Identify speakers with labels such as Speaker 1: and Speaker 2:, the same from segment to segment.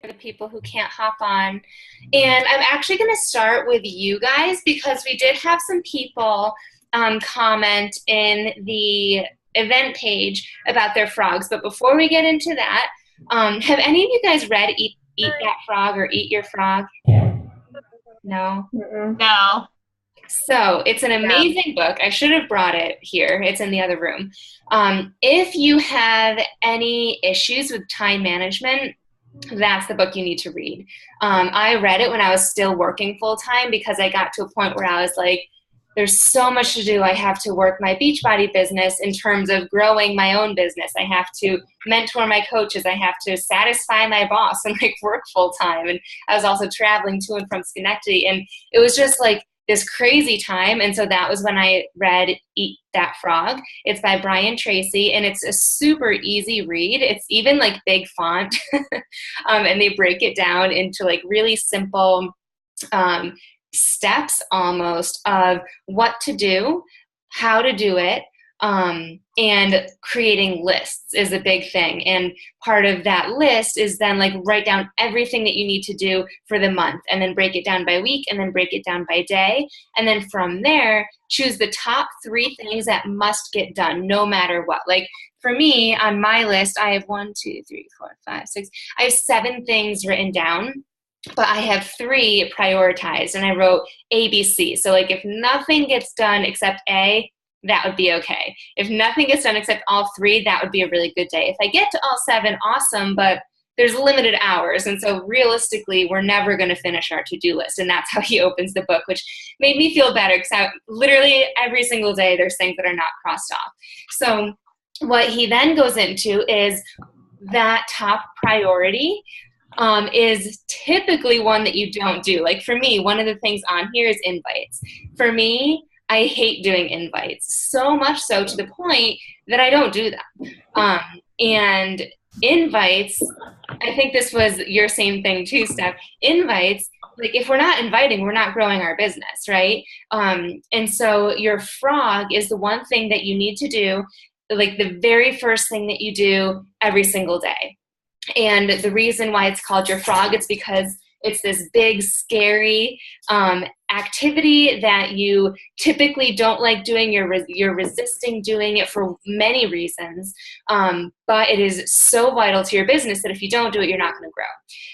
Speaker 1: the people who can't hop on. And I'm actually going to start with you guys because we did have some people comment in the event page about their frogs. But before we get into that, have any of you guys read Eat That Frog or Eat Your Frog? No?
Speaker 2: No.
Speaker 1: So it's an amazing book. I should have brought it here. It's in the other room. If you have any issues with time management, that's the book you need to read. I read it when I was still working full time because I got to a point where I was like, there's so much to do. I have to work my Beachbody business in terms of growing my own business. I have to mentor my coaches. I have to satisfy my boss and like work full time. And I was also traveling to and from Schenectady. And it was just like this crazy time. And so that was when I read Eat That Frog. It's by Brian Tracy, and it's a super easy read. It's even like big font. And they break it down into like really simple steps almost of what to do, how to do it, and creating lists is a big thing. And part of that list is then like write down everything that you need to do for the month and then break it down by week and then break it down by day. And then from there, choose the top 3 things that must get done no matter what. Like for me on my list, I have 1, 2, 3, 4, 5, 6, I have 7 things written down. But I have 3 prioritized, and I wrote A, B, C. So like if nothing gets done except A, that would be okay. If nothing gets done except all 3, that would be a really good day. If I get to all 7, awesome, but there's limited hours. And so realistically, we're never going to finish our to-do list. And that's how he opens the book, which made me feel better because literally every single day there's things that are not crossed off. So what he then goes into is that top priority is typically one that you don't do. Like for me, one of the things on here is invites. For me, I hate doing invites, so much so to the point that I don't do them. And invites, I think this was your same thing too, Steph. Invites, like if we're not inviting, we're not growing our business, right? And so your frog is the one thing that you need to do, like the very first thing that you do every single day. And the reason why it's called your frog, it's because it's this big, scary activity that you typically don't like doing. You're resisting doing it for many reasons, but it is so vital to your business that if you don't do it, you're not going to grow.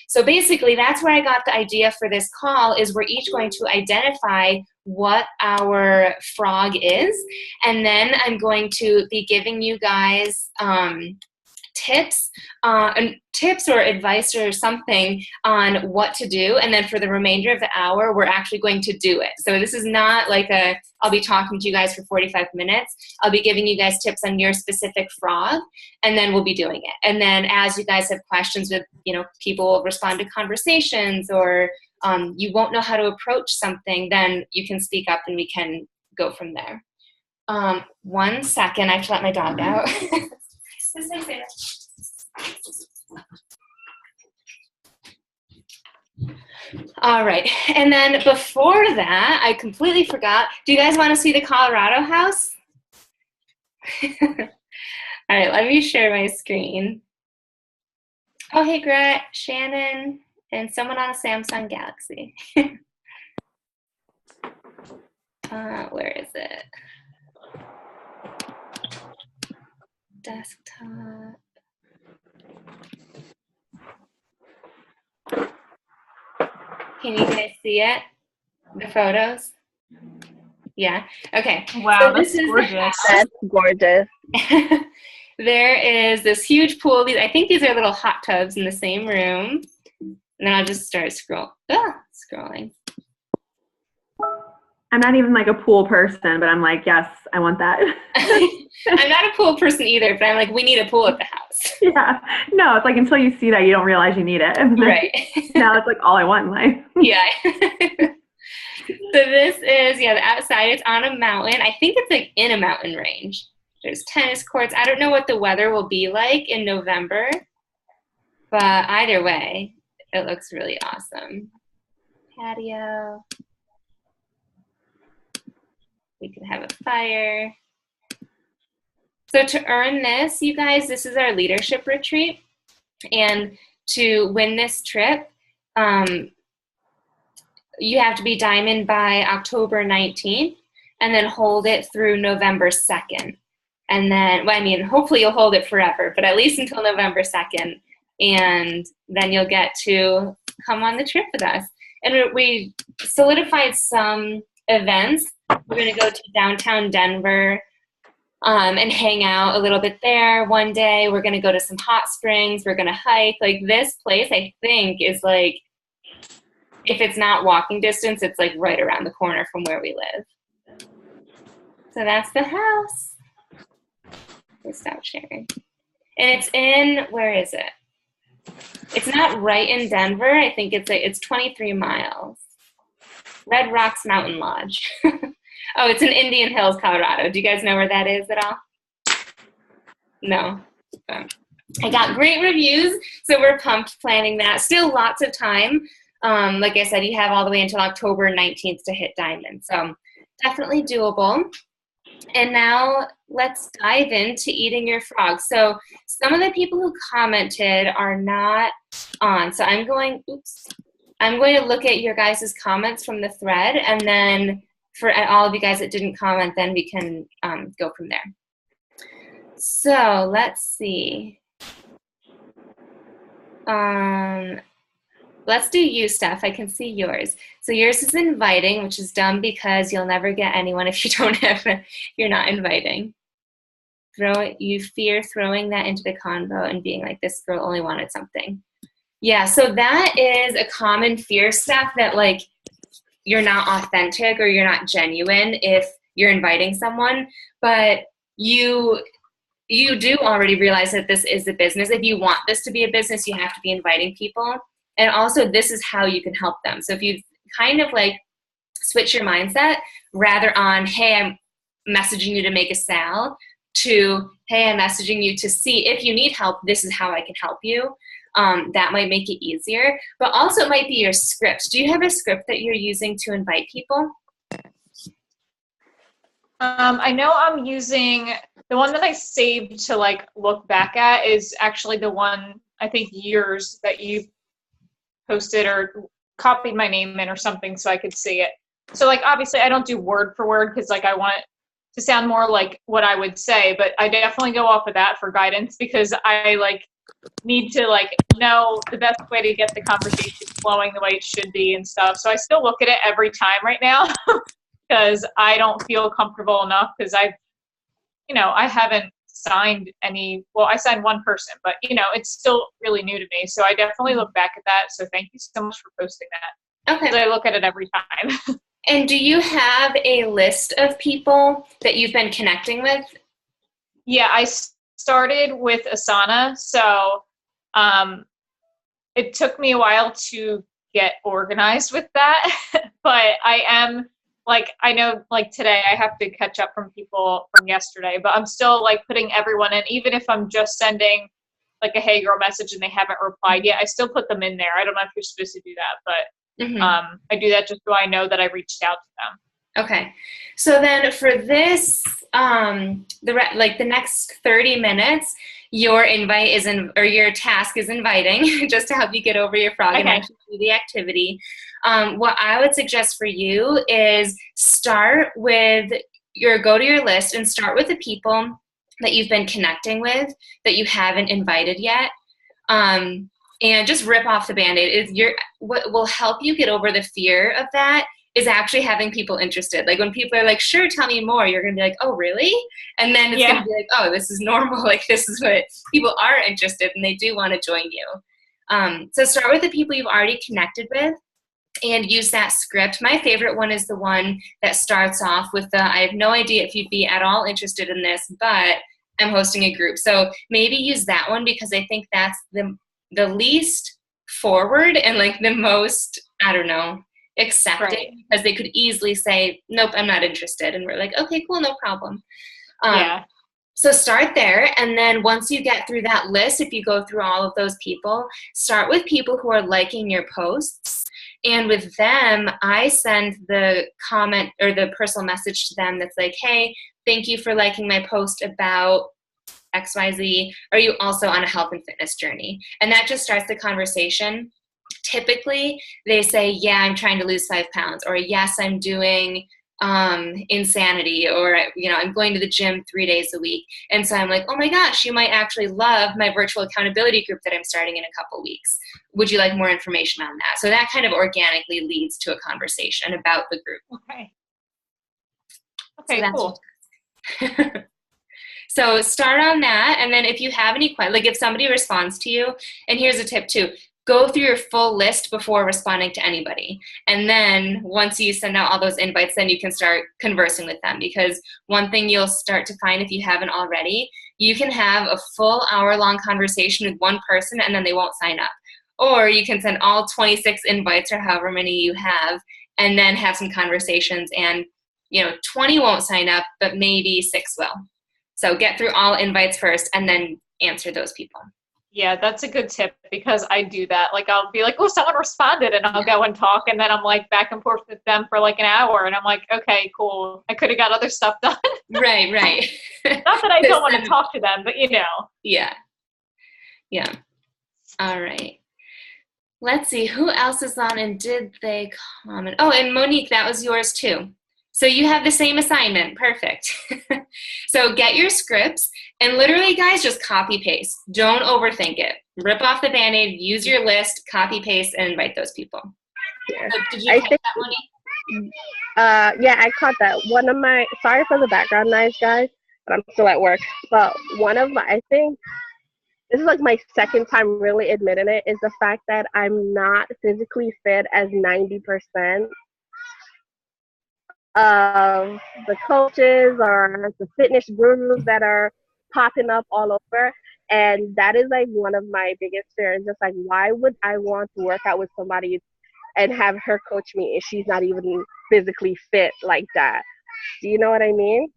Speaker 1: So basically, that's where I got the idea for this call is we're each going to identify what our frog is, and then I'm going to be giving you guys tips or advice or something on what to do, and then for the remainder of the hour we're actually going to do it. So this is not like I'll be talking to you guys for 45 minutes. I'll be giving you guys tips on your specific frog, and then we'll be doing it. And then as you guys have questions with, people will respond to conversations, or you won't know how to approach something, then you can speak up and we can go from there. 1 second, I have to let my dog out. All right, and then before that, I completely forgot. Do you guys want to see the Colorado house? All right, let me share my screen. Oh, hey, Gret, Shannon, and someone on a Samsung Galaxy. Where is it? Desktop. Can you guys see it? The photos? Yeah. Okay.
Speaker 2: Wow, so that's gorgeous.
Speaker 3: That's gorgeous.
Speaker 1: There is this huge pool. I think these are little hot tubs in the same room. And then I'll just start scrolling.
Speaker 3: I'm not even like a pool person, but I'm like, yes, I want that.
Speaker 1: I'm not a pool person either, but I'm like, we need a pool at the house.
Speaker 3: Yeah. No, it's like until you see that, you don't realize you need it.
Speaker 1: Right.
Speaker 3: Now it's like all I want in life.
Speaker 1: Yeah. So this is, the outside. It's on a mountain. I think it's like in a mountain range. There's tennis courts. I don't know what the weather will be like in November, but either way, it looks really awesome. Patio. We can have a fire. So to earn this, you guys, this is our leadership retreat. And to win this trip, you have to be Diamond by October 19th and then hold it through November 2nd. And then, well, I mean, hopefully you'll hold it forever, but at least until November 2nd. And then you'll get to come on the trip with us. And we solidified some events. We're going to go to downtown Denver and hang out a little bit there one day. We're going to go to some hot springs. We're going to hike. Like, this place, I think, is like, if it's not walking distance, it's like right around the corner from where we live. So that's the house. Let's stop sharing. And it's in, where is it? It's not right in Denver. I think it's 23 miles. Red Rocks Mountain Lodge. Oh, it's in Indian Hills, Colorado. Do you guys know where that is at all? No. I got great reviews, so we're pumped planning that. Still lots of time. Like I said, you have all the way until October 19th to hit Diamond. So definitely doable. And now let's dive into eating your frog. So some of the people who commented are not on. So I'm going to look at your guys' comments from the thread, and then for all of you guys that didn't comment, then we can go from there. So let's see. Let's do you, Steph. I can see yours. So yours is inviting, which is dumb because you'll never get anyone if you're not inviting. You fear throwing that into the convo and being like, this girl only wanted something. Yeah, so that is a common fear, Steph, that like you're not authentic or you're not genuine if you're inviting someone, but you do already realize that this is a business. If you want this to be a business, you have to be inviting people. And also, this is how you can help them. So if you kind of like switch your mindset rather on, hey, I'm messaging you to make a sale, to, hey, I'm messaging you to see if you need help, this is how I can help you. That might make it easier. But also it might be your script. Do you have a script that you're using to invite people?
Speaker 2: I know I'm using, the one that I saved to like look back at is actually the one, I think yours, that you posted or copied my name in or something so I could see it. So like, obviously I don't do word for word because like I want it to sound more like what I would say, but I definitely go off of that for guidance because I like need to like know the best way to get the conversation flowing the way it should be and stuff. So I still look at it every time right now because I don't feel comfortable enough because I haven't signed any, well, I signed one person, but it's still really new to me. So I definitely look back at that. So thank you so much for posting that.
Speaker 1: Okay.
Speaker 2: 'Cause I look at it every time.
Speaker 1: And do you have a list of people that you've been connecting with?
Speaker 2: Yeah, I started with Asana. So it took me a while to get organized with that, but I am like, I know like today I have to catch up from people from yesterday, but I'm still like putting everyone in, even if I'm just sending like a hey girl message and they haven't replied yet, I still put them in there. I don't know if you're supposed to do that, but I do that just so I know that I reached out to them.
Speaker 1: Okay. So then for this, the next 30 minutes, your your task is inviting just to help you get over your frog and actually do the activity. What I would suggest for you is go to your list and start with the people that you've been connecting with that you haven't invited yet. And just rip off the Band-Aid. What will help you get over the fear of that is actually having people interested. Like when people are like, sure, tell me more, you're going to be like, oh, really? And then it's going to be like, oh, this is normal. Like this is what people are interested and they do want to join you. So start with the people you've already connected with and use that script. My favorite one is the one that starts off with I have no idea if you'd be at all interested in this, but I'm hosting a group. So maybe use that one because I think that's the least forward and like the most, I don't know, accepting, because they could easily say, nope, I'm not interested. And we're like, okay, cool, no problem. So start there. And then once you get through that list, if you go through all of those people, start with people who are liking your posts. And with them, I send the comment or the personal message to them that's like, hey, thank you for liking my post about XYZ? Or are you also on a health and fitness journey? And that just starts the conversation. Typically, they say, yeah, I'm trying to lose 5 pounds, or yes, I'm doing insanity, or, I'm going to the gym 3 days a week. And so I'm like, oh my gosh, you might actually love my virtual accountability group that I'm starting in a couple weeks. Would you like more information on that? So that kind of organically leads to a conversation about the group.
Speaker 2: Okay,
Speaker 1: So
Speaker 2: cool.
Speaker 1: So start on that. And then if you have any questions, like if somebody responds to you, and here's a tip too, go through your full list before responding to anybody. And then once you send out all those invites, then you can start conversing with them. Because one thing you'll start to find, if you haven't already, you can have a full hour-long conversation with one person and then they won't sign up. Or you can send all 26 invites, or however many you have, and then have some conversations, and 20 won't sign up, but maybe 6 will. So get through all invites first and then answer those people.
Speaker 2: Yeah, that's a good tip, because I do that. Like, I'll be like, oh, someone responded, and I'll go and talk, and then I'm like back and forth with them for like an hour, and I'm like, okay, cool. I could have got other stuff done.
Speaker 1: Right.
Speaker 2: Not that I don't want to talk to them, but
Speaker 1: Yeah. All right. Let's see, who else is on, and did they comment? Oh, and Monique, that was yours too. So you have the same assignment. Perfect. So get your scripts, and literally, guys, just copy paste. Don't overthink it. Rip off the Band-Aid, use your list, copy paste, and invite those people.
Speaker 4: Yeah.
Speaker 1: So did you catch that, Monique?
Speaker 4: Yeah, I caught that. Sorry for the background noise, guys, but I'm still at work. But I think this is like my second time really admitting it, is the fact that I'm not physically fit as 90% of the coaches or the fitness gurus that are popping up all over. And that is like one of my biggest fears. Just like, why would I want to work out with somebody and have her coach me if she's not even physically fit like that? Do you know what I mean?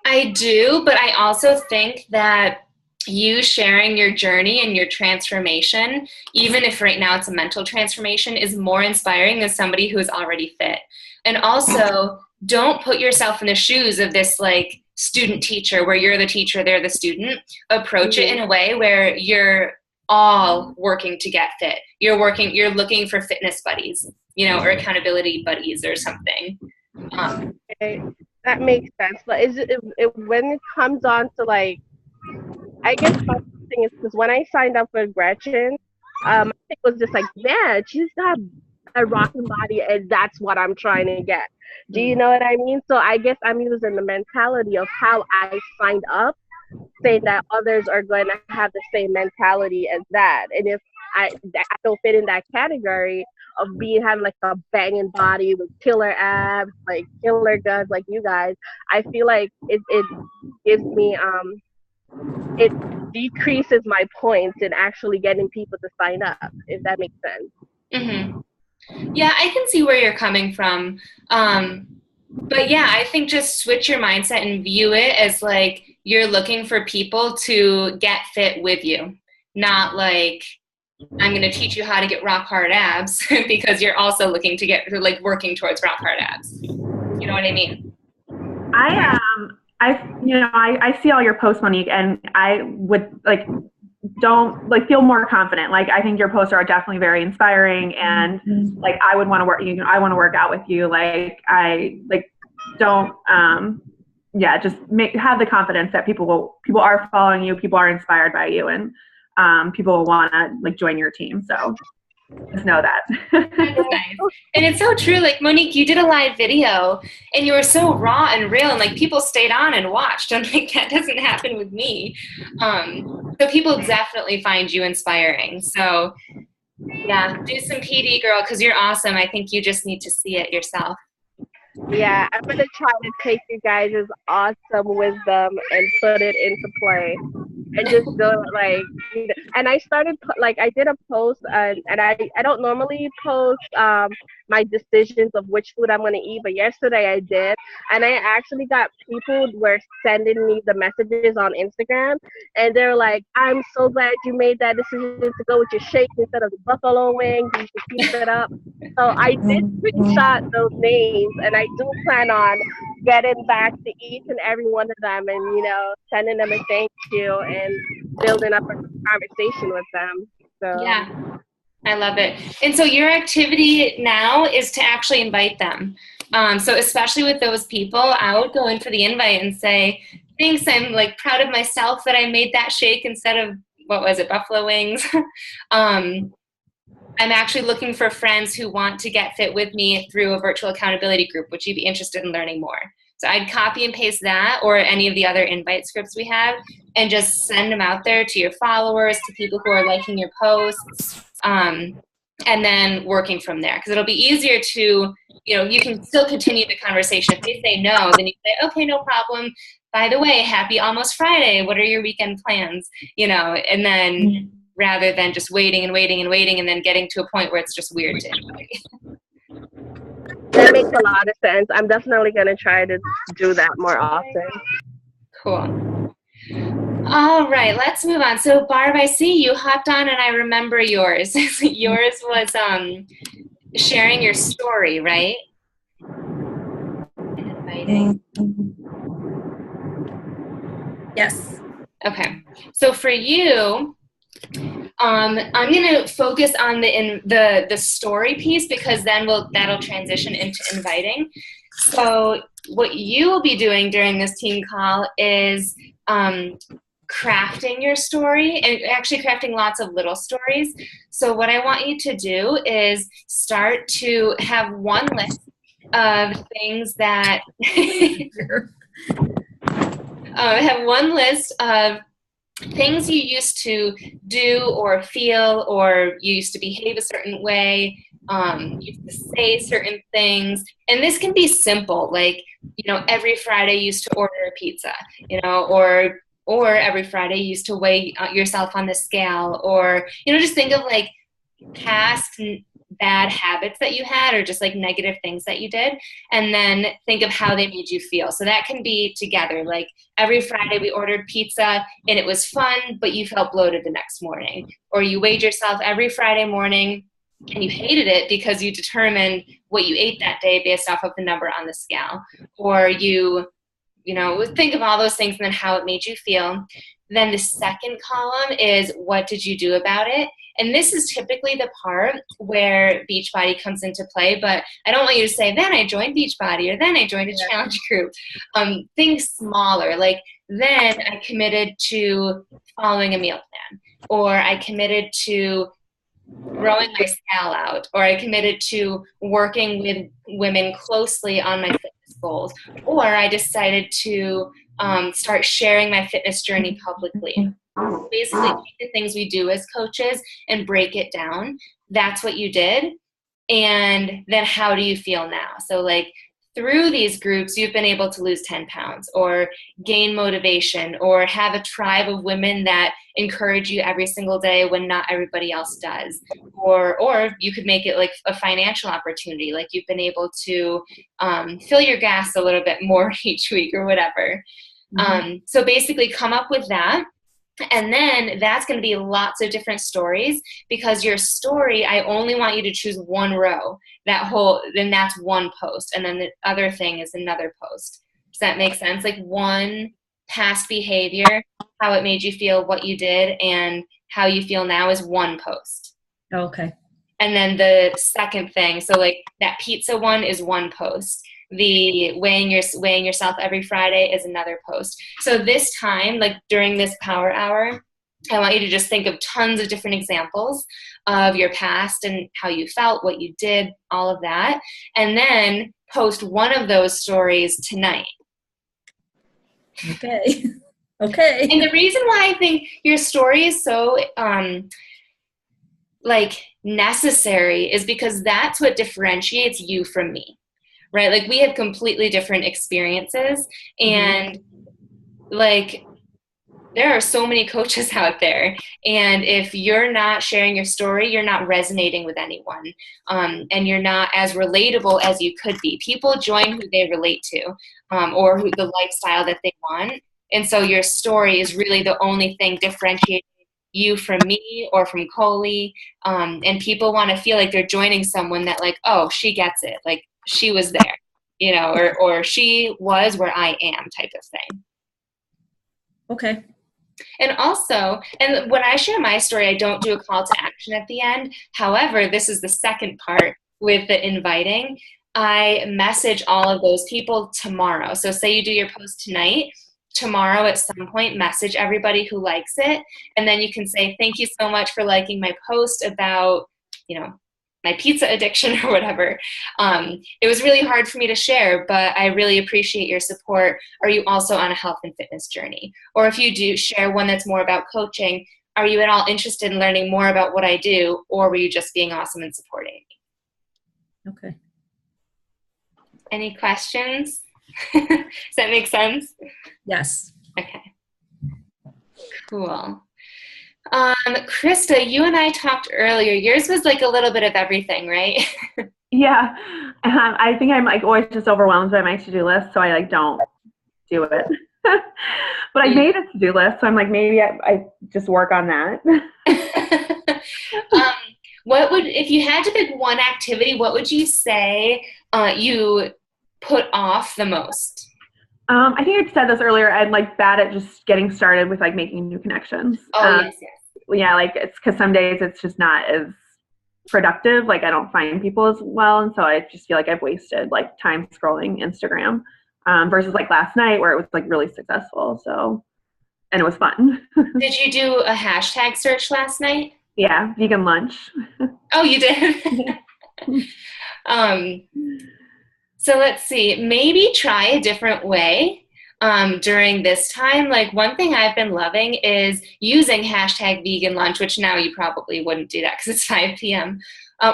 Speaker 1: I do, but I also think that you sharing your journey and your transformation, even if right now it's a mental transformation, is more inspiring than somebody who is already fit. And also, don't put yourself in the shoes of this like student teacher where you're the teacher, they're the student. Approach it in a way where you're all working to get fit. You're looking for fitness buddies, or accountability buddies or something.
Speaker 4: Okay, that makes sense. But is it when it comes on to like, I guess my thing is, because when I signed up for Gretchen, it was just like, man, she's got a rocking body, and that's what I'm trying to get. Do you know what I mean? So I guess I'm using the mentality of how I signed up, saying that others are going to have the same mentality as that. And if I don't fit in that category of having like a banging body with killer abs, like killer guns, like you guys, I feel like it gives me it decreases my points in actually getting people to sign up, if that makes sense.
Speaker 1: Mm-hmm. Yeah, I can see where you're coming from. But yeah, I think just switch your mindset and view it as like you're looking for people to get fit with you, not like I'm going to teach you how to get rock hard abs because you're also looking to get like working towards rock hard abs. You know what I mean?
Speaker 3: I see all your posts, Monique, and I would feel more confident. Like, I think your posts are definitely very inspiring, and like I would want to work. I want to work out with you. Just have the confidence that people are following you, people are inspired by you, and people will want to like join your team. So just know that.
Speaker 1: That's nice. And it's so true. Like, Monique, you did a live video and you were so raw and real, and like people stayed on and watched. And like that doesn't happen with me. So people definitely find you inspiring. So yeah, do some PD, girl, because you're awesome. I think you just need to see it yourself.
Speaker 4: Yeah, I'm gonna try to take you guys' awesome wisdom and put it into play, and just do it like. And I started I did a post, and I don't normally post my decisions of which food I'm gonna eat, but yesterday I did, and I actually got people were sending me the messages on Instagram, and they're like, "I'm so glad you made that decision to go with your shake instead of the buffalo wings. You should keep it up." So I did screenshot those names, and I do plan on getting back to each and every one of them and, sending them a thank you and building up a conversation with them. So
Speaker 1: Yeah, I love it. And so your activity now is to actually invite them. So especially with those people, I would go in for the invite and say, thanks, I'm like proud of myself that I made that shake instead of, what was it, buffalo wings? I'm actually looking for friends who want to get fit with me through a virtual accountability group. Would you be interested in learning more? So I'd copy and paste that or any of the other invite scripts we have and just send them out there to your followers, to people who are liking your posts, and then working from there. Because it'll be easier to, you can still continue the conversation. If they say no, then you say, okay, no problem. By the way, happy almost Friday. What are your weekend plans? And then rather than just waiting and waiting and waiting and then getting to a point where it's just weird to invite.
Speaker 4: that makes a lot of sense. I'm definitely going to try to do that more often.
Speaker 1: Cool. All right, let's move on. So Barb, I see you hopped on and I remember yours. Yours was sharing your story, right? Inviting.
Speaker 5: Yes.
Speaker 1: Okay. So for you, I'm going to focus on the story piece because then that'll transition into inviting. So what you will be doing during this team call is crafting your story and actually crafting lots of little stories. So what I want you to do is start to have one list of things that have one list of things you used to do or feel or you used to behave a certain way, you used to say certain things. And this can be simple, like, every Friday you used to order a pizza, or every Friday you used to weigh yourself on the scale, or, just think of like past bad habits that you had or just like negative things that you did, and then think of how they made you feel. So that can be together, like every Friday we ordered pizza and it was fun, but you felt bloated the next morning, or you weighed yourself every Friday morning and you hated it because you determined what you ate that day based off of the number on the scale, or you think of all those things and then how it made you feel. Then the second column is what did you do about it? And this is typically the part where Beachbody comes into play, but I don't want you to say, then I joined Beachbody, or then I joined a challenge group. Think smaller, like then I committed to following a meal plan, or I committed to growing my scale out, or I committed to working with women closely on my fitness goals, or I decided to start sharing my fitness journey publicly. Basically, take the things we do as coaches and break it down. That's what you did. And then how do you feel now? So like through these groups, you've been able to lose 10 pounds or gain motivation or have a tribe of women that encourage you every single day when not everybody else does. Or you could make it like a financial opportunity, like you've been able to fill your gas a little bit more each week or whatever. So basically come up with that. And then that's going to be lots of different stories, because your story, I only want you to choose one row, then that's one post. And then the other thing is another post. Does that make sense? Like one past behavior, how it made you feel, what you did, and how you feel now is one post.
Speaker 5: Okay.
Speaker 1: And then the second thing, so like that pizza one is one post. The weighing yourself every Friday is another post. So this time, like during this power hour, I want you to just think of tons of different examples of your past and how you felt, what you did, all of that. And then post one of those stories tonight.
Speaker 5: Okay. Okay.
Speaker 1: And the reason why I think your story is so necessary is because that's what differentiates you from me. Right? Like we have completely different experiences, and like there are so many coaches out there, and if you're not sharing your story, you're not resonating with anyone, and you're not as relatable as you could be. People join who they relate to, or who the lifestyle that they want, and so your story is really the only thing differentiating you from me or from Coley, and people want to feel like they're joining someone that like, oh, she gets it, like she was there, you know, or she was where I am type of thing.
Speaker 5: Okay.
Speaker 1: And also, and when I share my story, I don't do a call to action at the end. However, this is the second part with the inviting. I message all of those people tomorrow. So say you do your post tonight, tomorrow at some point, message everybody who likes it. And then you can say, thank you so much for liking my post about, you know, my pizza addiction or whatever. It was really hard for me to share, but I really appreciate your support. Are you also on a health and fitness journey? Or if you do share one that's more about coaching, are you at all interested in learning more about what I do? Or were you just being awesome and supporting me?
Speaker 5: Okay.
Speaker 1: Any questions? Does that make sense?
Speaker 5: Yes.
Speaker 1: Okay. Cool. Krista, you and I talked earlier. Yours was like a little bit of everything, right?
Speaker 3: Yeah. I think I'm like always just overwhelmed by my to-do list, so I like don't do it. But I made a to-do list, so I'm like, maybe I just work on that.
Speaker 1: What would, if you had to pick one activity, what would you say you put off the most?
Speaker 3: I think I said this earlier. I'm like bad at just getting started with like making new connections.
Speaker 1: Oh, yes.
Speaker 3: Yeah, like it's because some days it's just not as productive. Like I don't find people as well, and so I just feel like I've wasted like time scrolling Instagram versus like last night where it was like really successful. So, and it was fun.
Speaker 1: Did you do a hashtag search last night?
Speaker 3: Yeah, vegan lunch.
Speaker 1: Oh, you did? So let's see, maybe try a different way during this time. Like one thing I've been loving is using hashtag vegan lunch, which now you probably wouldn't do that because it's 5 p.m.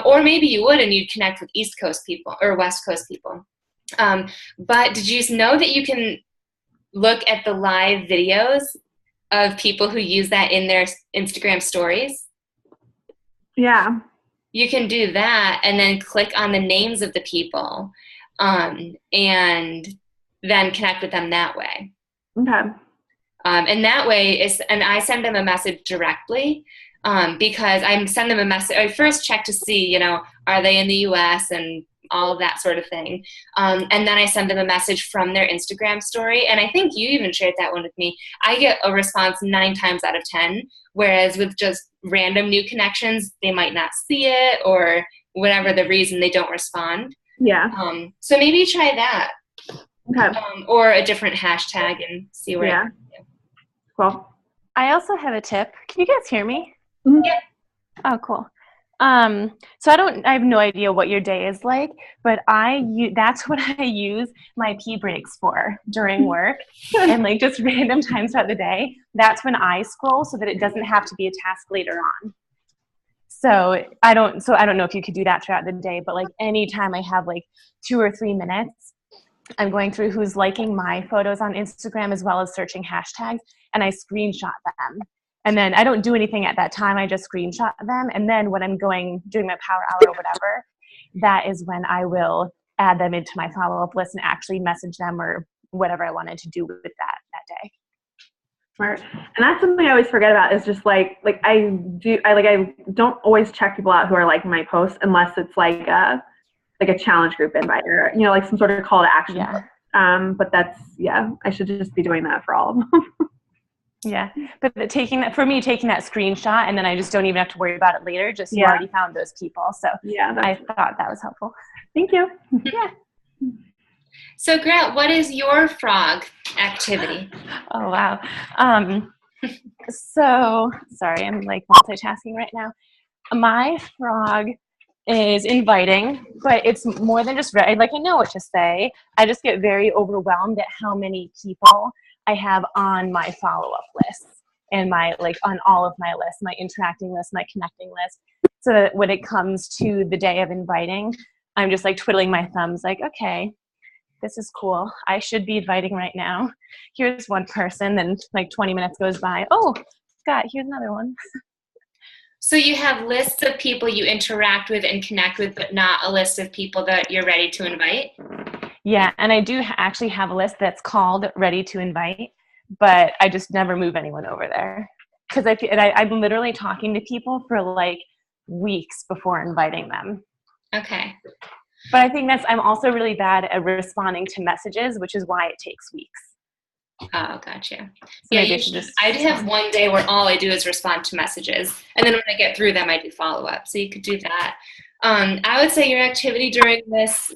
Speaker 1: Or maybe you would and you'd connect with East Coast people or West Coast people. But did you know that you can look at the live videos of people who use that in their Instagram stories?
Speaker 3: Yeah.
Speaker 1: You can do that and then click on the names of the people and then connect with them that way.
Speaker 3: Okay.
Speaker 1: And that way and I send them a message directly because I send them a message. I first check to see, you know, are they in the US and all of that sort of thing. And then I send them a message from their Instagram story. And I think you even shared that one with me. I get a response 9 times out of 10, whereas with just random new connections, they might not see it or whatever the reason they don't respond.
Speaker 3: Yeah.
Speaker 1: So maybe try that.
Speaker 3: Okay.
Speaker 1: Or a different hashtag and see where.
Speaker 3: Yeah. Cool.
Speaker 6: I also have a tip. Can you guys hear me?
Speaker 3: Mhm.
Speaker 1: Yeah.
Speaker 6: Oh, cool. So I have no idea what your day is like, but that's what I use my pee breaks for during work and like just random times throughout the day. That's when I scroll so that it doesn't have to be a task later on. So I don't know if you could do that throughout the day, but like anytime I have like 2 or 3 minutes, I'm going through who's liking my photos on Instagram as well as searching hashtags, and I screenshot them. And then I don't do anything at that time. I just screenshot them. And then when I'm doing my power hour or whatever, that is when I will add them into my follow-up list and actually message them or whatever I wanted to do with that day.
Speaker 3: Smart. And that's something I always forget about is just like I don't always check people out who are liking my posts unless it's like a challenge group invite or, you know, like some sort of call to action.
Speaker 6: Yeah.
Speaker 3: But that's, I should just be doing that for all of them.
Speaker 6: Yeah, but taking that screenshot and then I just don't even have to worry about it later. Just you already found those people. So I thought that was helppful.
Speaker 3: Thank you.
Speaker 6: Yeah.
Speaker 1: So Grant, what is your frog activity?
Speaker 6: Oh, wow. So sorry, I'm like multitasking right now. My frog is inviting, but it's more than just I know what to say. I just get very overwhelmed at how many people I have on my follow-up list and my on all of my lists, my interacting list, my connecting list. So that when it comes to the day of inviting, I'm just like twiddling my thumbs like, okay, this is cool. I should be inviting right now. Here's one person, then like 20 minutes goes by. Oh, Scott, here's another one.
Speaker 1: So you have lists of people you interact with and connect with, but not a list of people that you're ready to invite?
Speaker 6: Yeah, and I do actually have a list that's called Ready to Invite, but I just never move anyone over there. Because I'm literally talking to people for like weeks before inviting them.
Speaker 1: Okay.
Speaker 6: But I think I'm also really bad at responding to messages, which is why it takes weeks.
Speaker 1: Oh, gotcha.
Speaker 6: So
Speaker 1: Yeah,
Speaker 6: maybe I should just
Speaker 1: I have one day where all I do is respond to messages, and then when I get through them, I do follow up. So you could do that. I would say your activity during this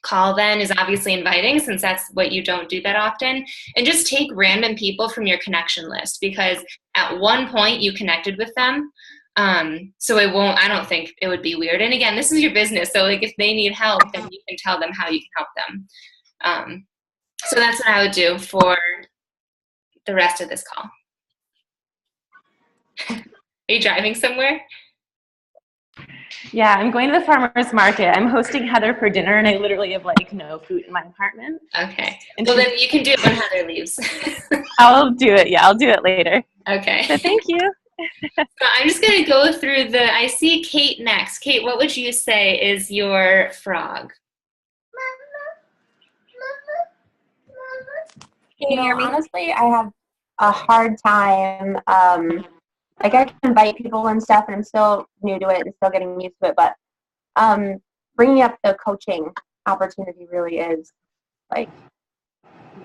Speaker 1: call then is obviously inviting, since that's what you don't do that often, and just take random people from your connection list, because at one point you connected with them. So I don't think it would be weird. And again, this is your business. So like if they need help, then you can tell them how you can help them. So that's what I would do for the rest of this call. Are you driving somewhere?
Speaker 6: Yeah, I'm going to the farmer's market. I'm hosting Heather for dinner, and I literally have like no food in my apartment.
Speaker 1: Okay. Well, then you can do it when Heather leaves.
Speaker 6: I'll do it. Yeah, I'll do it later.
Speaker 1: Okay.
Speaker 6: So thank you.
Speaker 1: So I'm just going to go through I see Kate next. Kate, what would you say is your frog?
Speaker 7: You know, honestly, I have a hard time. Like I can invite people and stuff, and I'm still new to it and still getting used to it. But bringing up the coaching opportunity really is like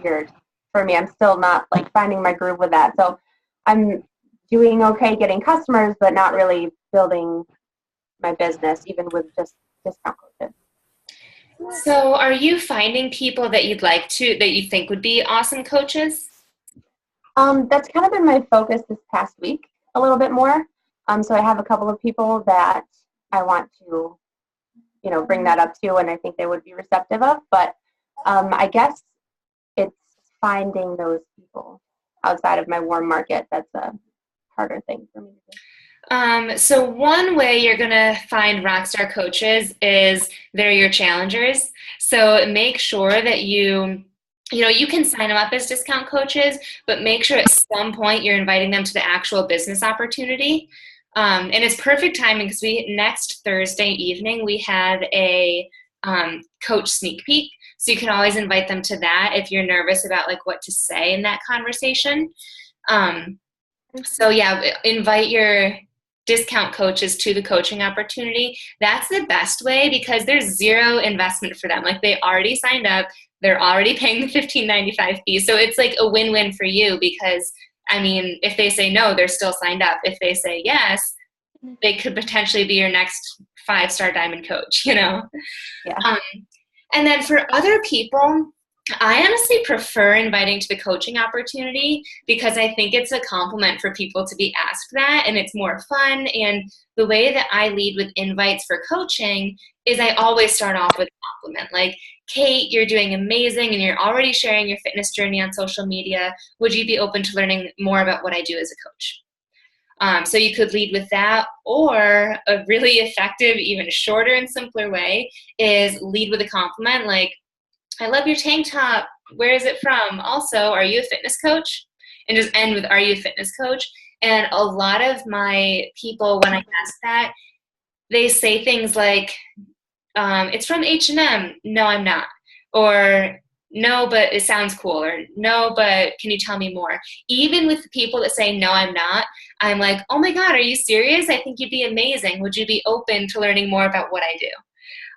Speaker 7: weird for me. I'm still not like finding my groove with that. So I'm doing okay getting customers, but not really building my business, even with just discount coaches.
Speaker 1: So are you finding people that that you think would be awesome coaches?
Speaker 7: That's kind of been my focus this past week a little bit more. So I have a couple of people that I want to, bring that up to, and I think they would be receptive of. But I guess it's finding those people outside of my warm market that's a harder thing for me to do.
Speaker 1: So one way you're going to find rockstar coaches is they're your challengers. So make sure that you can sign them up as discount coaches, but make sure at some point you're inviting them to the actual business opportunity. And it's perfect timing because next Thursday evening, we have a coach sneak peek. So you can always invite them to that if you're nervous about like what to say in that conversation. So yeah, invite your discount coaches to the coaching opportunity. That's the best way because there's zero investment for them. Like they already signed up. They're already paying the $15.95 fee. So it's like a win-win for you because, I mean, if they say no, they're still signed up. If they say yes, they could potentially be your next 5-star diamond coach,
Speaker 7: Yeah.
Speaker 1: And then for other people, I honestly prefer inviting to the coaching opportunity because I think it's a compliment for people to be asked that and it's more fun. And the way that I lead with invites for coaching is I always start off with a compliment. Like, Kate, you're doing amazing and you're already sharing your fitness journey on social media. Would you be open to learning more about what I do as a coach? So you could lead with that, or a really effective, even shorter and simpler way is lead with a compliment like, I love your tank top. Where is it from? Also, are you a fitness coach? And just end with, are you a fitness coach? And a lot of my people, when I ask that, they say things like, it's from H&M. No, I'm not. Or, no, but it sounds cool. Or, no, but can you tell me more? Even with the people that say, no, I'm not, I'm like, oh my God, are you serious? I think you'd be amazing. Would you be open to learning more about what I do?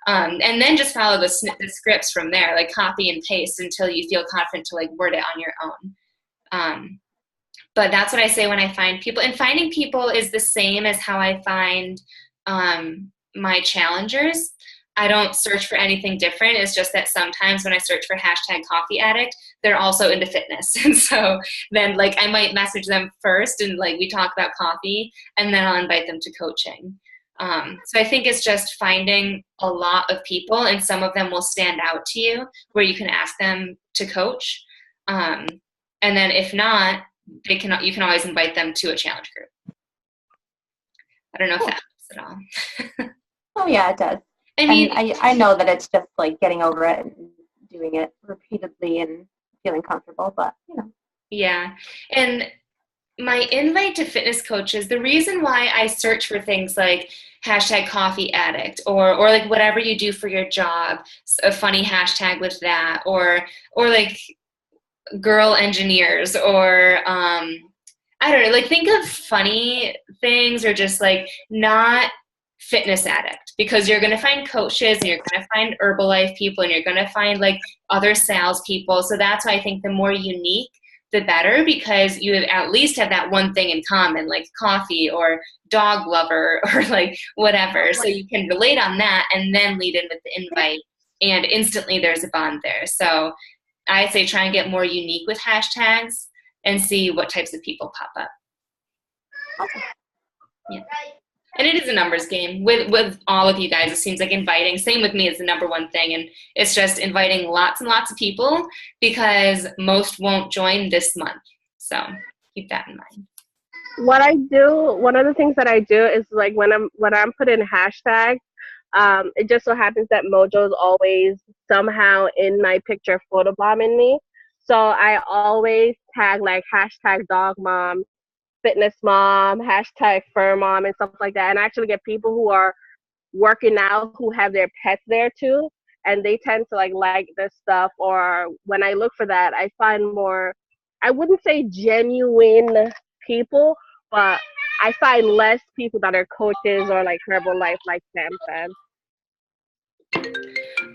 Speaker 1: And then just follow the scripts from there, like copy and paste until you feel confident to like word it on your own. But that's what I say when I find people. And finding people is the same as how I find my challengers. I don't search for anything different. It's just that sometimes when I search for #coffee-addict, they're also into fitness. And so then like I might message them first and like we talk about coffee and then I'll invite them to coaching. So I think it's just finding a lot of people and some of them will stand out to you where you can ask them to coach. And then if not, you can always invite them to a challenge group. I don't know if that helps at all.
Speaker 7: Oh yeah, it does. I mean, I know that it's just like getting over it and doing it repeatedly and feeling comfortable, but
Speaker 1: Yeah. And my invite to fitness coaches, the reason why I search for things like #coffee-addict or like whatever you do for your job, a funny hashtag with that, or like girl engineers, or I don't know, like think of funny things or just like not fitness addict. because you're going to find coaches and you're going to find Herbalife people and you're going to find like other sales people. So that's why I think the more unique, the better, because you at least have that one thing in common, like coffee or dog lover or like whatever. So you can relate on that and then lead in with the invite, and instantly there's a bond there. So I say try and get more unique with hashtags and see what types of people pop up. Yeah. And it is a numbers game with all of you guys. It seems like inviting, same with me, is the number one thing. And it's just inviting lots and lots of people, because most won't join this month. So keep that in mind.
Speaker 4: What I do, one of the things that I do is like when I'm putting hashtags, it just so happens that Mojo's always somehow in my picture photobombing me. So I always tag like hashtag dog mom, fitness mom, hashtag fur mom, and stuff like that. And I actually get people who are working out who have their pets there too, and they tend to like this stuff. Or when I look for that, I find more, I wouldn't say genuine people, but I find less people that are coaches or like Herbalife, like Sam said.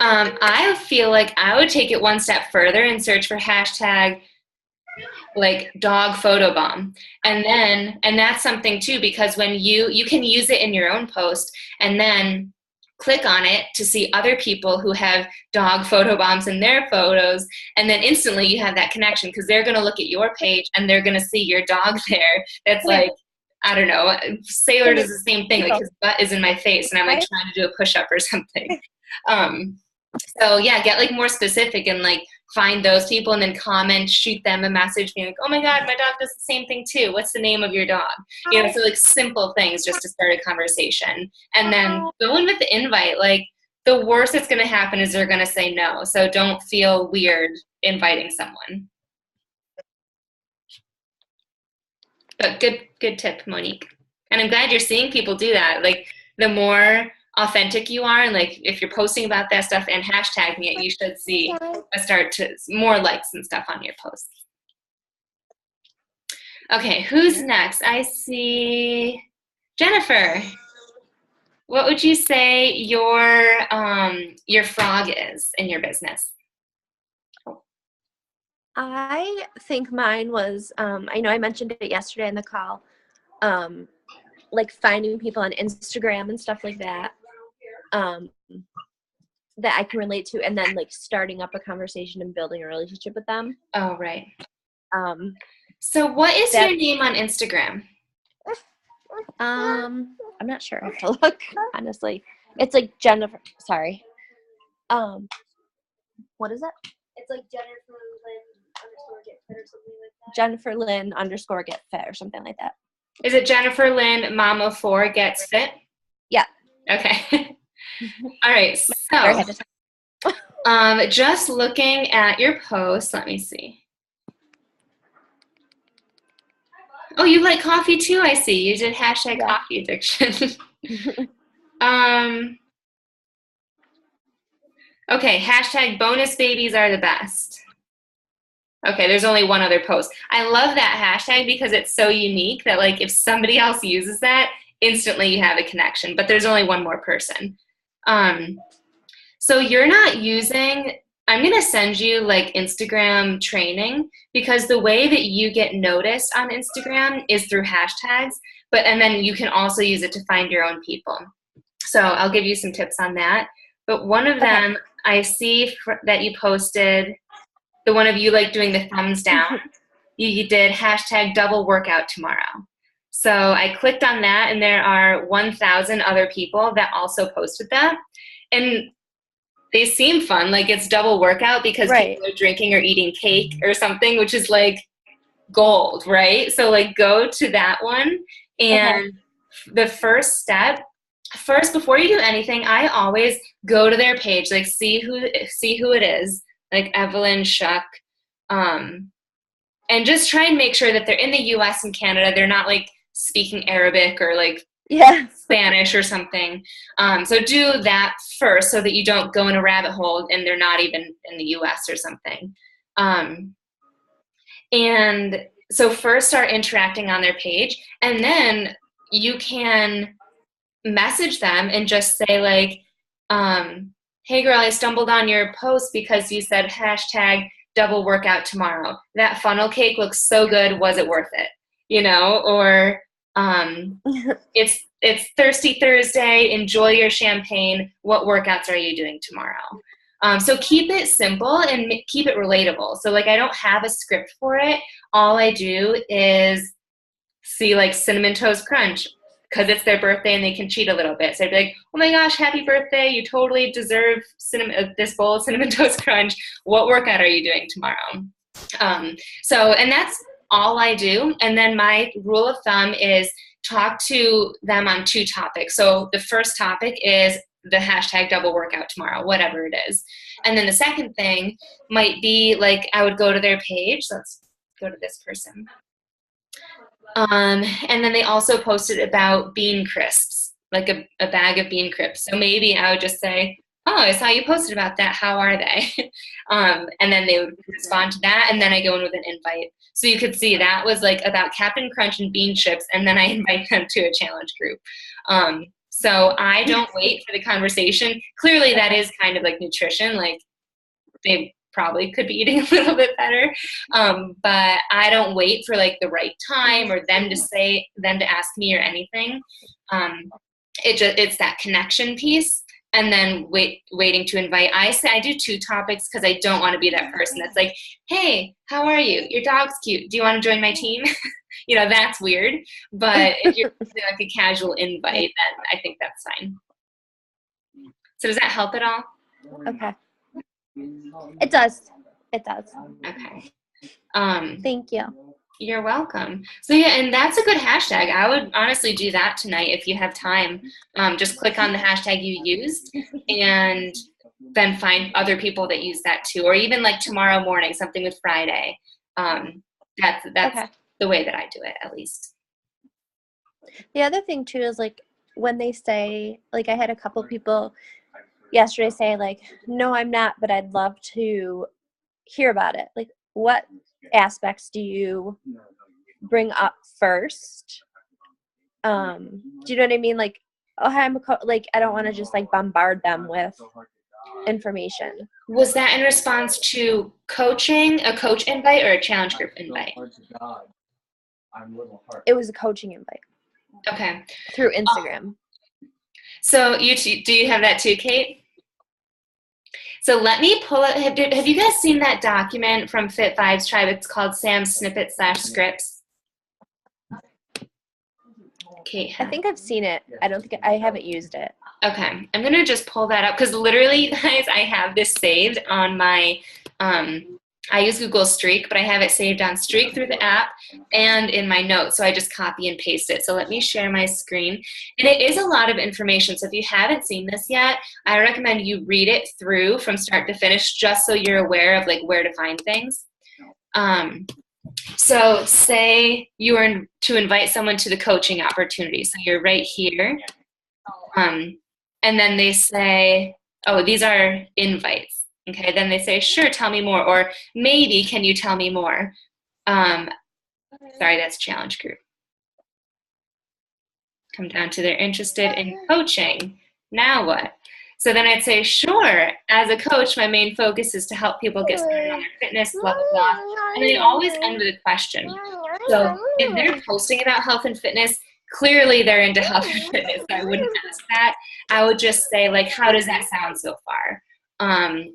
Speaker 1: I feel like I would take it one step further and search for hashtag like dog photobomb. And that's something too, because when you can use it in your own post and then click on it to see other people who have dog photobombs in their photos, and then instantly you have that connection, because they're going to look at your page and they're going to see your dog there. That's like, I don't know, Sailor does the same thing, like his butt is in my face and I'm like trying to do a push-up or something. So yeah, get like more specific and like find those people and then comment, shoot them a message being like, oh my God, my dog does the same thing too. What's the name of your dog? You know, so like simple things just to start a conversation. And then go in with the invite. Like the worst that's going to happen is they're going to say no. So don't feel weird inviting someone. But good tip, Monique. And I'm glad you're seeing people do that. Like the more authentic you are, and like if you're posting about that stuff and hashtagging it, you should see a start to more likes and stuff on your posts. Okay, who's next? I see Jennifer. What would you say your frog is in your business?
Speaker 8: I think mine was, I know I mentioned it yesterday in the call, like finding people on Instagram and stuff like that, that I can relate to, and then like starting up a conversation and building a relationship with them.
Speaker 1: Oh, right. So what is your name on Instagram?
Speaker 8: I'm not sure. I have to look, honestly. It's like Jennifer, sorry. What is it?
Speaker 9: It's like Jennifer Lynn _get fit or something like that.
Speaker 8: Jennifer Lynn _get fit or something like that.
Speaker 1: Is it Jennifer Lynn Mama 4 Gets Fit?
Speaker 8: Yeah.
Speaker 1: Okay. All right. So, just looking at your post, let me see. Oh, you like coffee too? I see. You did hashtag coffee addiction. Okay. Hashtag bonus babies are the best. Okay, there's only one other post. I love that hashtag because it's so unique that like if somebody else uses that, instantly you have a connection, but there's only one more person. So you're not using, I'm gonna send you like Instagram training, because the way that you get noticed on Instagram is through hashtags, and then you can also use it to find your own people. So I'll give you some tips on that. But one of them, I see that you posted, the one of you like doing the thumbs down, you did hashtag double workout tomorrow. So I clicked on that and there are 1,000 other people that also posted that. And they seem fun, like it's double workout because people are drinking or eating cake or something, which is like gold, right? So like go to that one. And the first step, before you do anything, I always go to their page, like see who it is, like Evelyn Shuck, and just try and make sure that they're in the US and Canada. They're not like speaking Arabic or like Spanish or something. So do that first so that you don't go in a rabbit hole and they're not even in the US or something. And so first start interacting on their page, and then you can message them and just say like, hey girl, I stumbled on your post because you said hashtag double workout tomorrow. That funnel cake looks so good. Was it worth it? You know, or it's Thirsty Thursday. Enjoy your champagne. What workouts are you doing tomorrow? So keep it simple and keep it relatable. So like I don't have a script for it. All I do is see like Cinnamon Toast Crunch because it's their birthday and they can cheat a little bit. So I'd be like, oh my gosh, happy birthday. You totally deserve this bowl of Cinnamon Toast Crunch. What workout are you doing tomorrow? And that's all I do. And then my rule of thumb is talk to them on 2 topics. So the first topic is the hashtag double workout tomorrow, whatever it is. And then the second thing might be like I would go to their page. Let's go to this person. And then they also posted about bean crisps, like a bag of bean crisps. So maybe I would just say, oh, I saw you posted about that. How are they? And then they would respond to that. And then I go in with an invite. So you could see that was like about Captain Crunch and bean chips. And then I invite them to a challenge group. So I don't wait for the conversation. Clearly that is kind of like nutrition. Like they probably could be eating a little bit better. But I don't wait for like the right time or them to ask me or anything. It's that connection piece. And then waiting to invite. I do 2 topics because I don't want to be that person that's like, hey, how are you? Your dog's cute. Do you want to join my team? You know, that's weird. But if you're doing like a casual invite, then I think that's fine. So does that help at all?
Speaker 8: Okay. It does. It does.
Speaker 1: Okay.
Speaker 8: Thank you.
Speaker 1: You're welcome. So yeah, and that's a good hashtag. I would honestly do that tonight if you have time. Just click on the hashtag you used and then find other people that use that too. Or even like tomorrow morning, something with Friday. That's okay. The way that I do it, at least.
Speaker 8: The other thing too is like when they say, like I had a couple people yesterday say like, no, I'm not, but I'd love to hear about it. Like what aspects do you bring up first? Do you know what I mean? Like, oh, hi, I'm like, I don't want to just like bombard them with information.
Speaker 1: Was that in response to coaching, a coach invite, or a challenge group invite?
Speaker 8: It was a coaching invite.
Speaker 1: Okay.
Speaker 8: Through Instagram.
Speaker 1: So do you have that too, Kate? So let me pull it. Have you guys seen that document from Fit Vibes Tribe? It's called Sam's Snippet/Scripts. Kate,
Speaker 8: I think I've seen it. I haven't used it.
Speaker 1: Okay, I'm gonna just pull that up because literally, guys, I have this saved on my. I use Google Streak, but I have it saved on Streak through the app and in my notes. So I just copy and paste it. So let me share my screen. And it is a lot of information. So if you haven't seen this yet, I recommend you read it through from start to finish, just so you're aware of like where to find things. So say you are to invite someone to the coaching opportunity. So you're right here. And then they say, oh, these are invites. Okay, then they say, sure, tell me more, or maybe, can you tell me more? Sorry, that's challenge group. Come down to they're interested in coaching. Now what? So then I'd say, sure, as a coach, my main focus is to help people get started on their fitness, blah, blah, blah. And they always end with a question. So if they're posting about health and fitness, clearly they're into health and fitness. So I wouldn't ask that. I would just say, like, how does that sound so far?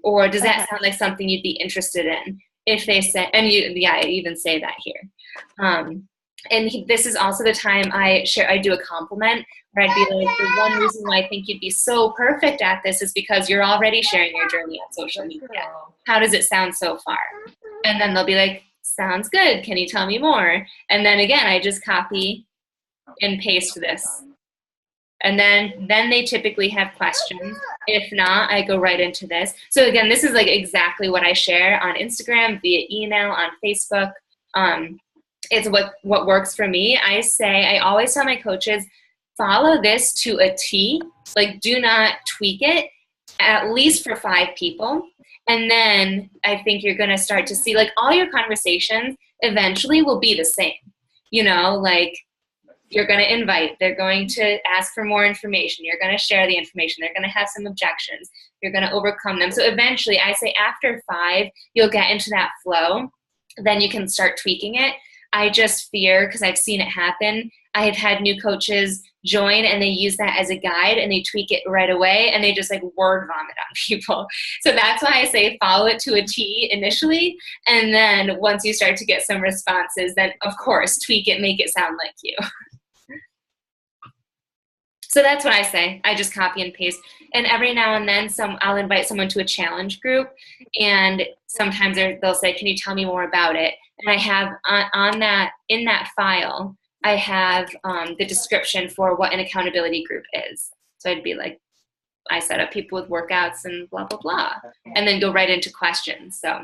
Speaker 1: Or does that sound like something you'd be interested in? If they say, and I even say that here. This is also the time I do a compliment where I'd be like, the one reason why I think you'd be so perfect at this is because you're already sharing your journey on social media. How does it sound so far? And then they'll be like, sounds good. Can you tell me more? And then again, I just copy and paste this. And then they typically have questions. If not, I go right into this. So again, this is like exactly what I share on Instagram, via email, on Facebook. It's what works for me. I always tell my coaches, follow this to a T. Like, do not tweak it, at least for 5 people. And then I think you're going to start to see, like, all your conversations eventually will be the same. You know, like, you're going to invite, they're going to ask for more information, you're going to share the information, they're going to have some objections, you're going to overcome them. So eventually, I say after 5, you'll get into that flow. Then you can start tweaking it. I just fear, because I've seen it happen, I have had new coaches join and they use that as a guide and they tweak it right away and they just like word vomit on people. So that's why I say follow it to a T initially, and then once you start to get some responses, then of course tweak it, make it sound like you. So that's what I say. I just copy and paste. And every now and then I'll invite someone to a challenge group, and sometimes they'll say, can you tell me more about it? And I have in that file, I have the description for what an accountability group is. So I'd be like, I set up people with workouts and blah, blah, blah, and then go right into questions. So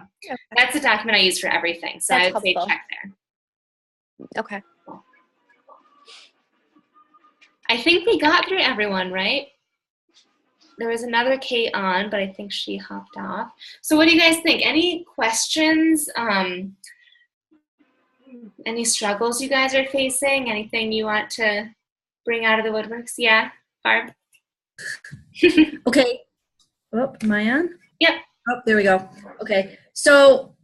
Speaker 1: that's the document I use for everything. So
Speaker 8: That's
Speaker 1: I'd say
Speaker 8: helpful.
Speaker 1: check there.
Speaker 8: Okay.
Speaker 1: I think we got through everyone, right? There was another Kate on, but I think she hopped off. So what do you guys think? Any questions? Any struggles you guys are facing? Anything you want to bring out of the woodworks? Yeah, Barb?
Speaker 5: Okay. Oh, am I on?
Speaker 1: Yep.
Speaker 5: Oh, there we go. Okay. So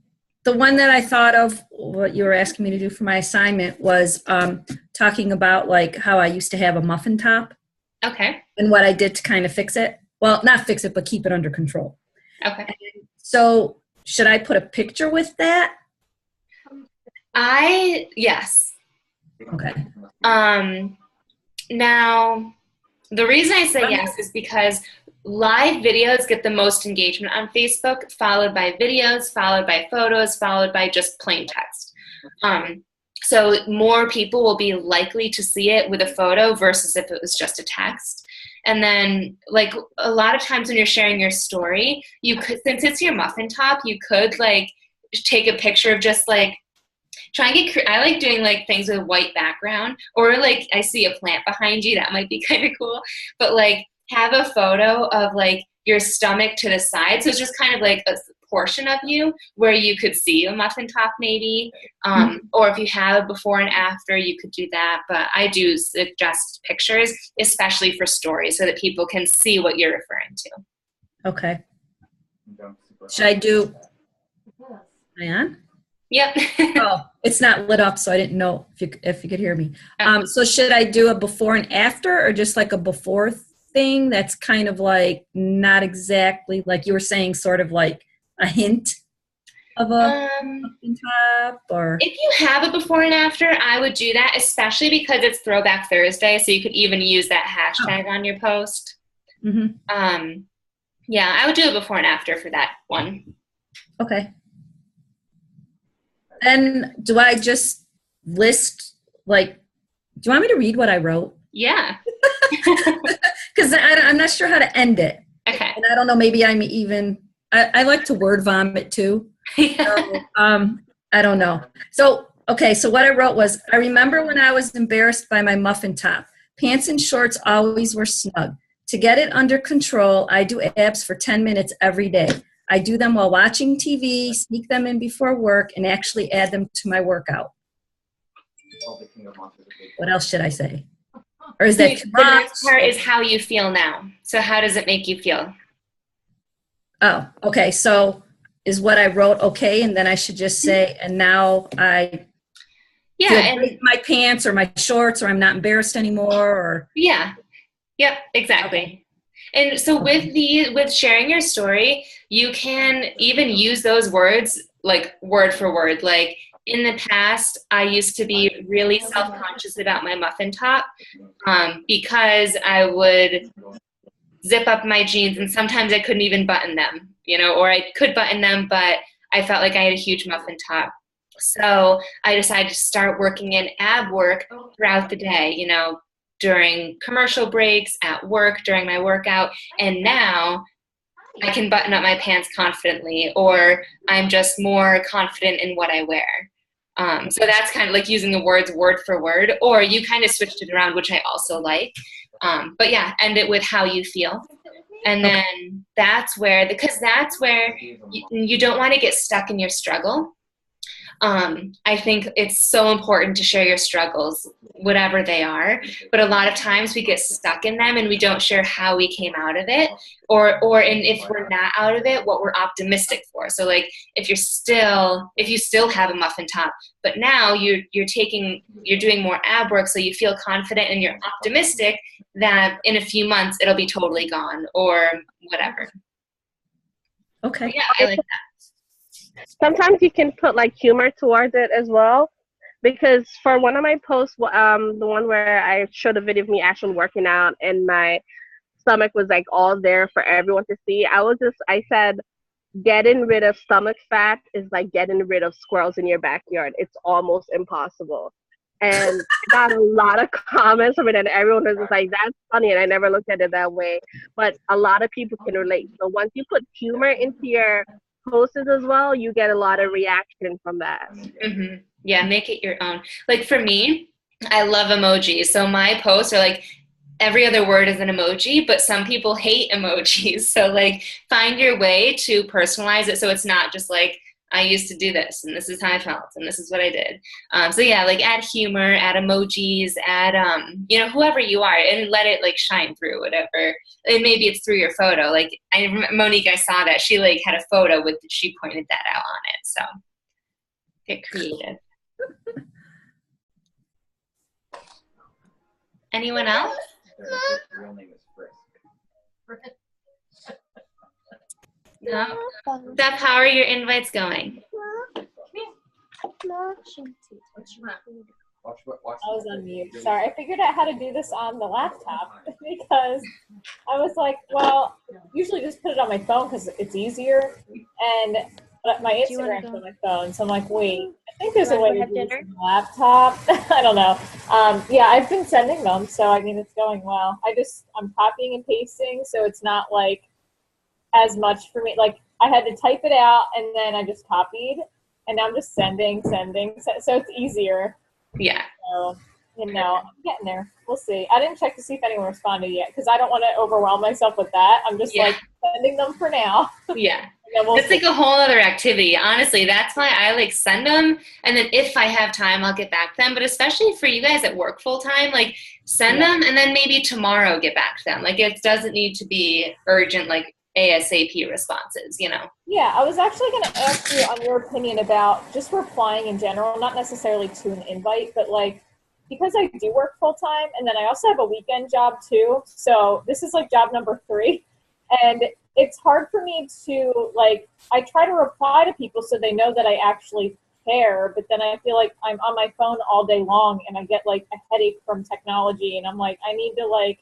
Speaker 5: the one that I thought of, what you were asking me to do for my assignment, was talking about like how I used to have a muffin top
Speaker 1: Okay.
Speaker 5: and what I did to kind of fix it. Well, not fix it, but keep it under control.
Speaker 1: Okay.
Speaker 5: So should I put a picture with that?
Speaker 1: Yes.
Speaker 5: Okay.
Speaker 1: Now, the reason I say yes is because live videos get the most engagement on Facebook, followed by videos, followed by photos, followed by just plain text. So more people will be likely to see it with a photo versus if it was just a text. And then, like, a lot of times when you're sharing your story, you could, since it's your muffin top, you could, like, take a picture of just, like, try and get, I like doing, like, things with white background, or, like, I see a plant behind you, that might be kind of cool, but, like, have a photo of, like, your stomach to the side, so it's just kind of, like, a portion of you where you could see a muffin top maybe, or if you have a before and after, you could do that, but I do suggest pictures, especially for stories, so that people can see what you're referring to.
Speaker 5: Okay. Should I do, am I on?
Speaker 1: Yep.
Speaker 5: Oh, it's not lit up, so I didn't know if you could hear me. So should I do a before and after, or just like a before thing that's kind of like not exactly like you were saying, sort of like a hint of a muffin top? Or
Speaker 1: if you have a before and after, I would do that, especially because it's Throwback Thursday, so you could even use that hashtag on your post.
Speaker 5: Mm-hmm.
Speaker 1: Yeah, I would do a before and after for that one.
Speaker 5: Okay. Then do I just list, like, do you want me to read what I wrote?
Speaker 1: Yeah.
Speaker 5: Because I'm not sure how to end it.
Speaker 1: Okay.
Speaker 5: And I don't know, maybe I'm even, I like to word vomit too. So, I don't know. So, okay, so what I wrote was, I remember when I was embarrassed by my muffin top. Pants and shorts always were snug. To get it under control, I do abs for 10 minutes every day. I do them while watching TV, sneak them in before work, and actually add them to my workout. What else should I say? Or is that too
Speaker 1: The
Speaker 5: much?
Speaker 1: next part is how you feel now. So how does it make you feel?
Speaker 5: Oh, okay. So is what I wrote okay? And then I should just say, and now I feel great in my pants or my shorts, or I'm not embarrassed anymore, or
Speaker 1: yeah. Yep, exactly. And so with sharing your story, you can even use those words like word for word. Like, in the past, I used to be really self-conscious about my muffin top because I would zip up my jeans and sometimes I couldn't even button them, or I could button them, but I felt like I had a huge muffin top. So I decided to start working in ab work throughout the day, during commercial breaks, at work, during my workout, and now I can button up my pants confidently, or I'm just more confident in what I wear. So that's kind of like using the words word for word, or you kind of switched it around, which I also like. But yeah, end it with how you feel. And then because that's where you don't want to get stuck in your struggle. I think it's so important to share your struggles, whatever they are. But a lot of times we get stuck in them and we don't share how we came out of it, and if we're not out of it, what we're optimistic for. So like if you still have a muffin top, but now you're doing more ab work, so you feel confident and you're optimistic that in a few months it'll be totally gone or whatever.
Speaker 5: Okay.
Speaker 1: But yeah, I like that.
Speaker 4: Sometimes you can put like humor towards it as well, because for one of my posts, the one where I showed a video of me actually working out and my stomach was like all there for everyone to see, I said, getting rid of stomach fat is like getting rid of squirrels in your backyard. It's almost impossible. And I got a lot of comments from it, and everyone was just like, that's funny, and I never looked at it that way. But a lot of people can relate. So once you put humor into your posts as well, you get a lot of reaction from that.
Speaker 1: Mm-hmm. Yeah, make it your own. Like for me, I love emojis. So my posts are like every other word is an emoji, but some people hate emojis. So like find your way to personalize it so it's not just like, I used to do this, and this is how I felt, and this is what I did. So yeah, like add humor, add emojis, add, whoever you are, and let it like shine through whatever. And maybe it's through your photo. Like Monique, I saw that she like had a photo she pointed that out on it. So get creative. Anyone else?
Speaker 10: Real name is Frisk.
Speaker 1: No. Steph, how are your invites going?
Speaker 10: Watch
Speaker 11: I was on mute. Sorry, I figured out how to do this on the laptop because I was like, well, usually just put it on my phone because it's easier. And my Instagram's on my phone, so I'm like, wait, I think there's a way to do this on the laptop. I don't know. Yeah, I've been sending them, so I mean, it's going well. I'm copying and pasting, so it's not like as much for me. Like I had to type it out and then I just copied, and now I'm just sending. So it's easier.
Speaker 1: Yeah.
Speaker 11: So, I'm getting there. We'll see. I didn't check to see if anyone responded yet because I don't want to overwhelm myself with that. I'm just like sending them for now.
Speaker 1: Yeah. It's like a whole other activity. Honestly, that's why I like send them. And then if I have time, I'll get back to them. But especially for you guys that work full time, like send them and then maybe tomorrow get back to them. Like it doesn't need to be urgent, like ASAP responses,
Speaker 11: Yeah, I was actually going to ask you on your opinion about just replying in general, not necessarily to an invite, but like, because I do work full time and then I also have a weekend job too. So this is like job number 3. And it's hard for me to like, I try to reply to people so they know that I actually care, but then I feel like I'm on my phone all day long and I get like a headache from technology, and I'm like, I need to like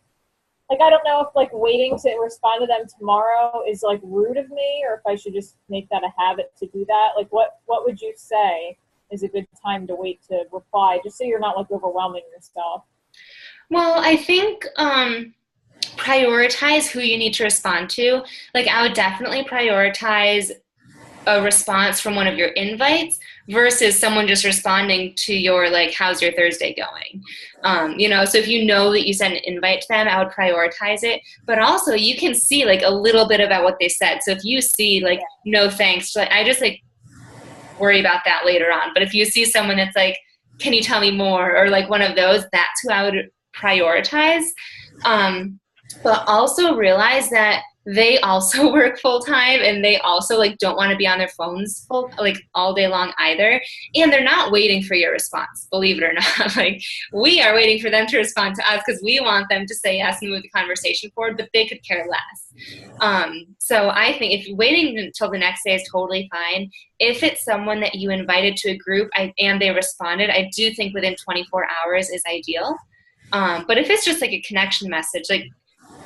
Speaker 11: I don't know if like waiting to respond to them tomorrow is like rude of me, or if I should just make that a habit to do that. Like what would you say is a good time to wait to reply, just so you're not like overwhelming yourself?
Speaker 1: Well, I think prioritize who you need to respond to. Like I would definitely prioritize a response from one of your invites versus someone just responding to your like, how's your Thursday going? So if you know that you sent an invite to them, I would prioritize it. But also you can see like a little bit about what they said. So if you see like, no thanks, like I just like worry about that later on. But if you see someone that's like, can you tell me more? Or like one of those, that's who I would prioritize. But also realize that they also work full time and they also like don't want to be on their phones all day long either. And they're not waiting for your response, believe it or not. Like we are waiting for them to respond to us because we want them to say yes and move the conversation forward, but they could care less. So I think if waiting until the next day is totally fine. If it's someone that you invited to a group and they responded, I do think within 24 hours is ideal. But if it's just like a connection message, like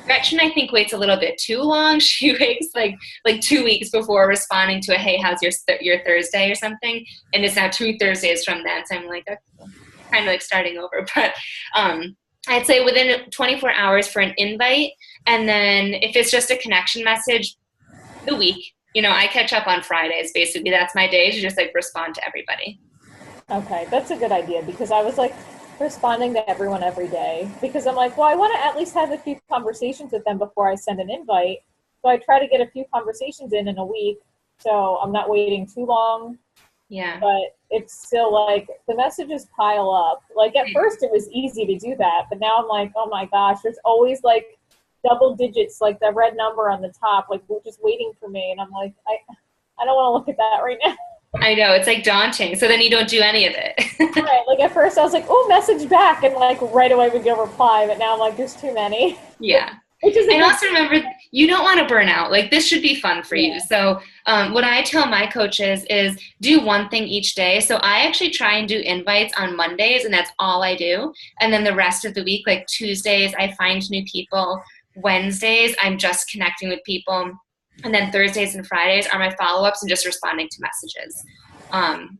Speaker 1: Gretchen, I think, waits a little bit too long. She waits like 2 weeks before responding to a, hey, how's your Thursday or something? And it's now 2 Thursdays from then. So I'm like, okay, kind of like starting over. But I'd say within 24 hours for an invite. And then if it's just a connection message, the week. I catch up on Fridays. Basically, that's my day to just like respond to everybody.
Speaker 11: Okay, that's a good idea because I was like, responding to everyone every day because I'm like, well, I want to at least have a few conversations with them before I send an invite. So I try to get a few conversations in a week, so I'm not waiting too long.
Speaker 1: Yeah.
Speaker 11: But it's still like the messages pile up. Like at first it was easy to do that, but now I'm like, oh my gosh, there's always like double digits, like the red number on the top, like just waiting for me. And I'm like, I don't want to look at that right now.
Speaker 1: I know, it's like daunting. So then you don't do any of it.
Speaker 11: Right. Like at first I was like, oh, message back. And like right away we go reply. But now I'm like, there's too many.
Speaker 1: Yeah. And also remember, you don't want to burn out. Like this should be fun for you. So what I tell my coaches is do one thing each day. So I actually try and do invites on Mondays, and that's all I do. And then the rest of the week, like Tuesdays, I find new people. Wednesdays, I'm just connecting with people. And then Thursdays and Fridays are my follow-ups and just responding to messages.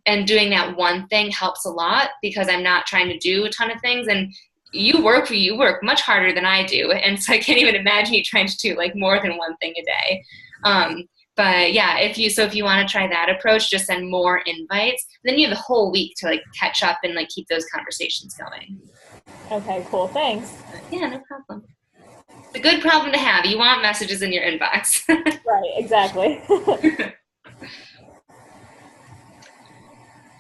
Speaker 1: And doing that one thing helps a lot because I'm not trying to do a ton of things. And you work much harder than I do. And so I can't even imagine you trying to do like more than one thing a day. But yeah, if you want to try that approach, just send more invites. Then you have the whole week to like catch up and like keep those conversations going.
Speaker 11: Okay, cool. Thanks.
Speaker 1: Yeah, no problem. It's a good problem to have. You want messages in your inbox.
Speaker 11: Right, exactly.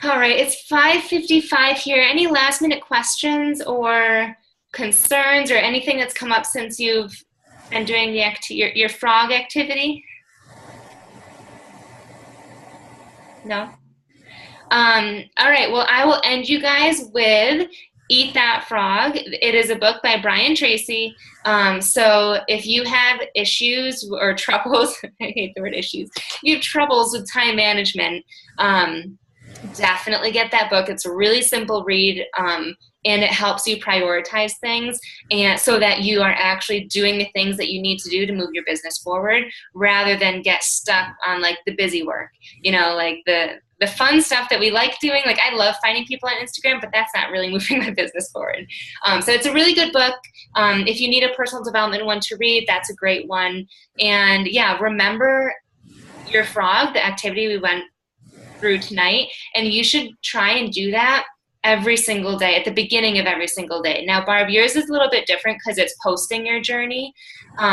Speaker 1: All right, it's 5:55 here. Any last minute questions or concerns or anything that's come up since you've been doing your frog activity? No? All right, well, I will end you guys with Eat That Frog. It is a book by Brian Tracy. So if you have issues or troubles, I hate the word issues, you have troubles with time management, definitely get that book. It's a really simple read, and it helps you prioritize things and so that you are actually doing the things that you need to do to move your business forward rather than get stuck on like the busy work, like the fun stuff that we like doing. Like I love finding people on Instagram, but that's not really moving my business forward. So it's a really good book. If you need a personal development one to read, that's a great one. And yeah, remember your frog, the activity we went through tonight, and you should try and do that every single day, at the beginning of every single day. Now, Barb, yours is a little bit different because it's posting your journey.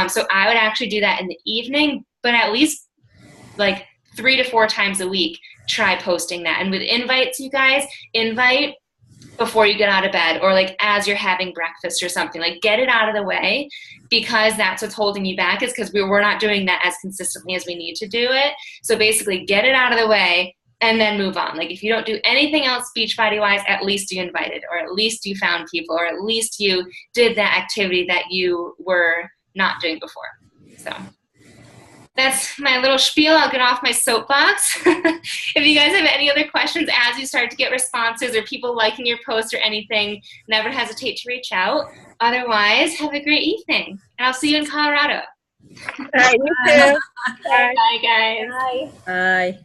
Speaker 1: So I would actually do that in the evening, but at least like 3 to 4 times a week, try posting that. And with invites, you guys, invite before you get out of bed or like as you're having breakfast or something. Like get it out of the way, because that's what's holding you back, is because we're not doing that as consistently as we need to do it. So basically get it out of the way and then move on. Like if you don't do anything else Beachbody-wise, at least you invited, or at least you found people, or at least you did that activity that you were not doing before. So that's my little spiel. I'll get off my soapbox. If you guys have any other questions as you start to get responses or people liking your post or anything, never hesitate to reach out. Otherwise, have a great evening, and I'll see you in Colorado.
Speaker 4: All right, you too.
Speaker 1: Bye, guys.
Speaker 11: Bye.
Speaker 5: Bye.